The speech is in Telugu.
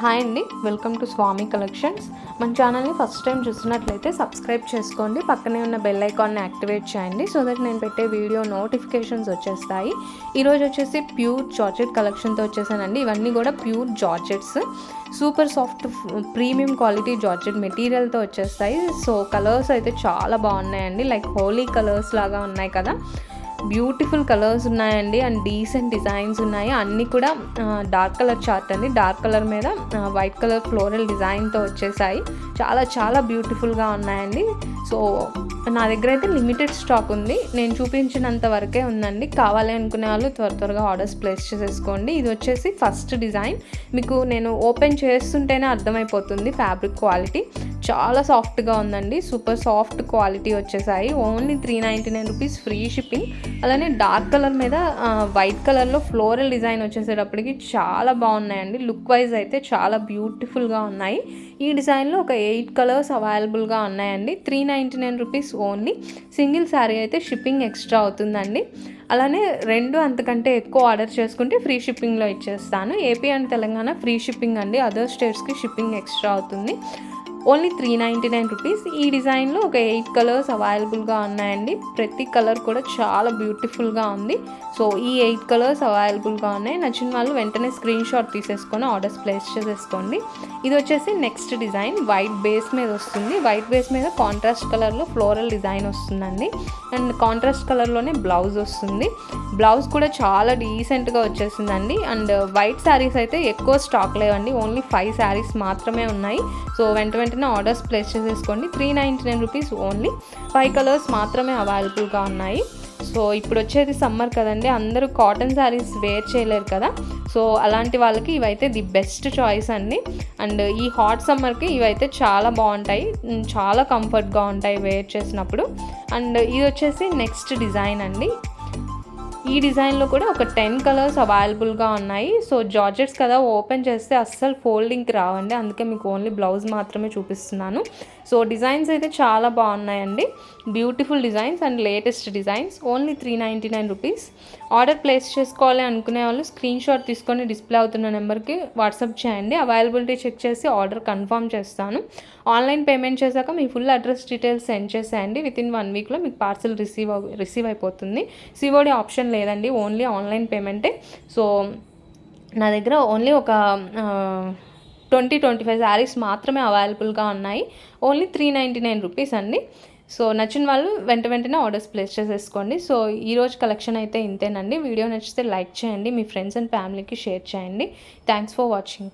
హాయ్ అండి, వెల్కమ్ టు స్వామి కలెక్షన్స్. మన ఛానల్ని ఫస్ట్ టైం చూస్తున్నట్లయితే సబ్స్క్రైబ్ చేసుకోండి, పక్కనే ఉన్న బెల్ ఐకాన్ని యాక్టివేట్ చేయండి సో దట్ నేను పెట్టే వీడియో నోటిఫికేషన్స్ వచ్చేస్తాయి. ఈరోజు వచ్చేసి ప్యూర్ జార్జెట్ కలెక్షన్తో వచ్చేసానండి. ఇవన్నీ కూడా pure georgettes, super soft premium quality georgette మెటీరియల్తో వచ్చేస్తాయి. సో కలర్స్ అయితే చాలా బాగున్నాయండి, లైక్ హోలీ కలర్స్ లాగా ఉన్నాయి కదా, బ్యూటిఫుల్ కలర్స్ ఉన్నాయండి అండ్ డీసెంట్ డిజైన్స్ ఉన్నాయి. అన్నీ కూడా డార్క్ కలర్ చార్ట్ అండి, డార్క్ కలర్ మీద వైట్ కలర్ ఫ్లోరల్ డిజైన్తో వచ్చేసాయి. చాలా చాలా బ్యూటిఫుల్గా ఉన్నాయండి. సో నా దగ్గర అయితే లిమిటెడ్ స్టాక్ ఉంది, నేను చూపించినంత వరకే ఉందండి. కావాలి అనుకునే వాళ్ళు త్వరగా ఆర్డర్స్ ప్లేస్ చేసేసుకోండి. ఇది వచ్చేసి ఫస్ట్ డిజైన్, మీకు నేను ఓపెన్ చేస్తుంటేనే అర్థమైపోతుంది ఫ్యాబ్రిక్ క్వాలిటీ. చాలా సాఫ్ట్గా ఉందండి, సూపర్ సాఫ్ట్ క్వాలిటీ వచ్చేసాయి. Only 399 rupees free shipping. అలానే డార్క్ కలర్ మీద వైట్ కలర్లో ఫ్లోరల్ డిజైన్ వచ్చేసేటప్పటికి చాలా బాగున్నాయండి. లుక్ వైజ్ అయితే చాలా బ్యూటిఫుల్గా ఉన్నాయి. ఈ డిజైన్లో ఒక 8 కలర్స్ అవైలబుల్గా ఉన్నాయండి. 399 రూపీస్ ఓన్లీ. సింగిల్ శారీ అయితే షిప్పింగ్ ఎక్స్ట్రా అవుతుందండి. అలానే 2 అంతకంటే ఎక్కువ ఆర్డర్ చేసుకుంటే ఫ్రీ షిప్పింగ్లో ఇచ్చేస్తాను. AP and Telangana free shipping అండి, అదర్ స్టేట్స్కి షిప్పింగ్ ఎక్స్ట్రా అవుతుంది. Only 399 rupees. ఈ డిజైన్లో ఒక 8 కలర్స్ అవైలబుల్గా ఉన్నాయండి. ప్రతి కలర్ కూడా చాలా బ్యూటిఫుల్గా ఉంది. సో ఈ 8 కలర్స్ అవైలబుల్గా ఉన్నాయి. నచ్చిన వాళ్ళు వెంటనే స్క్రీన్ షాట్ తీసేసుకొని ఆర్డర్స్ ప్లేస్ చేసేసుకోండి. ఇది వచ్చేసి నెక్స్ట్ డిజైన్, వైట్ బేస్ మీద వస్తుంది. వైట్ బేస్ మీద కాంట్రాస్ట్ కలర్లో ఫ్లోరల్ డిజైన్ వస్తుందండి అండ్ కాంట్రాస్ట్ కలర్లోనే బ్లౌజ్ వస్తుంది. బ్లౌజ్ కూడా చాలా డీసెంట్గా వచ్చేసిందండి. అండ్ వైట్ శారీస్ అయితే ఎక్కువ స్టాక్ లేవండి, ఓన్లీ 5 శారీస్ మాత్రమే ఉన్నాయి. సో వెంటనే ఆర్డర్స్ ప్లేస్ చేసేసుకోండి. 399 రూపీస్ ఓన్లీ. 5 కలర్స్ మాత్రమే అవైలబుల్గా ఉన్నాయి. సో ఇప్పుడు వచ్చేది సమ్మర్ కదండి, అందరూ కాటన్ శారీస్ వేర్ చేయలేరు కదా, సో అలాంటి వాళ్ళకి ఇవైతే ది బెస్ట్ చాయిస్ అండి. అండ్ ఈ హాట్ సమ్మర్కి ఇవైతే చాలా బాగుంటాయి, చాలా కంఫర్ట్గా ఉంటాయి వేర్ చేసినప్పుడు. అండ్ ఇది వచ్చేసి నెక్స్ట్ డిజైన్ అండి. ఈ డిజైన్లో కూడా ఒక 10 కలర్స్ అవైలబుల్గా ఉన్నాయి. సో జార్జెట్స్ కదా, ఓపెన్ చేస్తే అస్సలు ఫోల్డింగ్కి రావండి, అందుకే మీకు ఓన్లీ బ్లౌజ్ మాత్రమే చూపిస్తున్నాను. సో డిజైన్స్ అయితే చాలా బాగున్నాయండి, beautiful designs and latest designs. Only 399 rupees. Order place చేసుకోవాలి అనుకునే వాళ్ళు స్క్రీన్ షాట్ తీసుకొని డిస్ప్లే అవుతున్న నెంబర్కి వాట్సాప్ చేయండి. అవైలబిలిటీ చెక్ చేసి ఆర్డర్ కన్ఫర్మ్ చేస్తాను. ఆన్లైన్ పేమెంట్ చేశాక మీ ఫుల్ అడ్రస్ డీటెయిల్స్ సెండ్ చేసేయండి. వితిన్ 1 వీక్లో మీకు పార్సిల్ రిసీవ్ అయిపోతుంది. సిఓడి ఆప్షన్ లేదండి, ఓన్లీ ఆన్లైన్ పేమెంటే. సో నా దగ్గర ఓన్లీ ఒక 20-25 శారీస్ మాత్రమే అవైలబుల్గా ఉన్నాయి. ఓన్లీ 399 రూపీస్ అండి. సో నచ్చిన వాళ్ళు వెంటనే ఆర్డర్స్ ప్లేస్ చేసేసుకోండి. సో ఈరోజు కలెక్షన్ అయితే ఇంతేనండి. వీడియో నచ్చితే లైక్ చేయండి, మీ ఫ్రెండ్స్ అండ్ ఫ్యామిలీకి షేర్ చేయండి. Thanks for watching.